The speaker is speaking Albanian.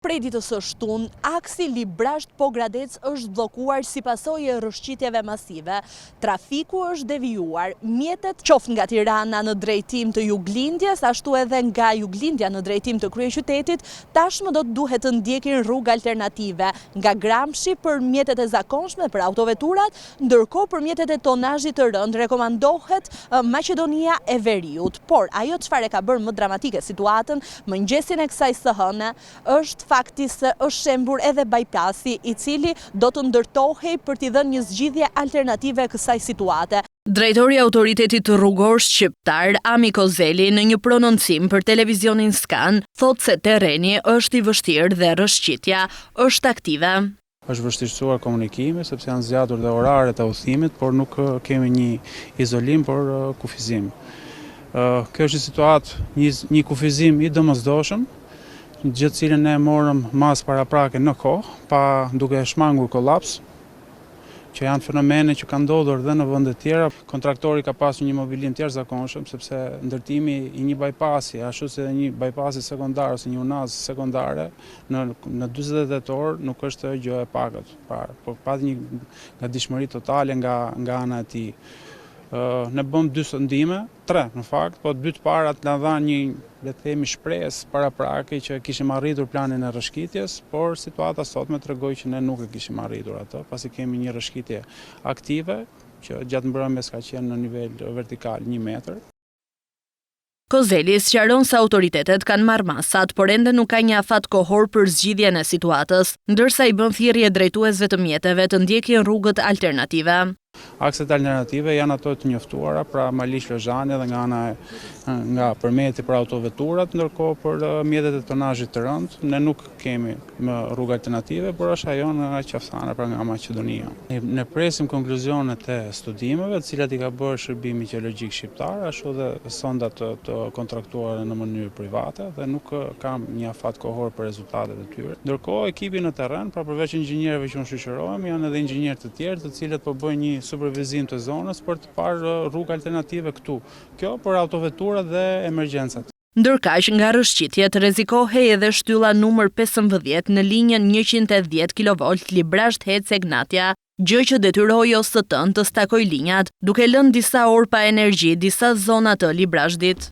Prej ditës së shtunë, aksi Librazht-Pogradec është bllokuar si pasojë e rrëshqitjeve masive. Trafiku është devijuar, mjetet qoftë nga Tirana në drejtim të juglindjes, ashtu edhe nga juglindja në drejtim të kryeqytetit, tashmë do të duhet të ndjekin rrugë alternative nga Gramshi për mjetet e zakonshme për autoveturat, ndërkohë për mjetet e tonazhit të rënd rekomandohet Maqedonia e Veriut. Por ajo çfarë ka bërë më dramatike situatën, mëngjesin e kësaj së hëne, është fakti se është shembur edhe bypassi i cili do të ndërtohej për t'i dhënë një zgjidhje alternative kësaj situate. Drejtori i Autoritetit Rrugor Shqiptar, Ami Kozeli, në një prononcim për televizionin Skan, thotë se terreni është i vështirë dhe rrëshqitja është aktive. Është vështirësuar komunikimi sepse janë zgjatur dhe oraret e udhëtimit, por nuk kemi një izolim por kufizim. Kjo është një situatë, një kufizim i domosdoshëm, gjithë cilën ne morëm mas paraprake në kohë, pa duke shmangur kolaps, që janë fenomene që kanë ndodhur dhe në vende tjera. Kontraktori ka pasur një mobilim të jashtëzakonshëm sepse ndërtimi i një bypassi, ashtu si një bypassi sekondar ose një unazë sekondare në 48 orë nuk është gjë e pakët, por pati një gatishmëri totale nga ana e tij. Ne bëm 2 sondime, 3 në fakt, po 2 të parat na dhanë një, le të themi, shpresë paraprake që kishim arritur planin e rrëshqitjes, por situata sotme tregoi që ne nuk e kishim arritur atë, pasi kemi një rrëshqitje aktive që gjatë mbrëmjes ka qenë në nivel vertikal 1 metër. Kozeli sqaron se autoritetet kanë marrë masat, por ende nuk ka një afat kohor për zgjidhjen e situatës, ndërsa i bën thirrje drejtuesve të mjeteve të ndjekin rrugët alternative. Akset alternative janë ato të njoftuara, pra Malish-Lozhani dhe nga përmeti për autoveturat, ndërkohë për mjetet e tonazhit të rënd, ne nuk kemi më rrugë alternative, por është ajo nga Qafthana, pra nga Maqedonia. Ne presim konkluzionet e studimeve, të cilat i ka bërë Shërbimi Gjeologjik Shqiptar, ashtu dhe sondat të kontraktuara në mënyrë private, dhe nuk kam një afat kohor për rezultatet e tyre. Ndërkohë, ekipi në terren, pra përveç inxhinierëve që unë shoqërohem, janë edhe inxhinierë të tjerë, të cilët po bëjnë një supervizim të zonës për të parë rrugë alternative këtu. Kjo për autoveturat dhe emergjencat. Ndërkaq nga rrëshqitjet rrezikohej edhe shtylla numër 15 në linjën 110 kV Librazht-Hec-Egnatja, gjë që detyroi OST-n të stakojë linjat, duke lënë disa orë pa energji disa zona të Librazhdit.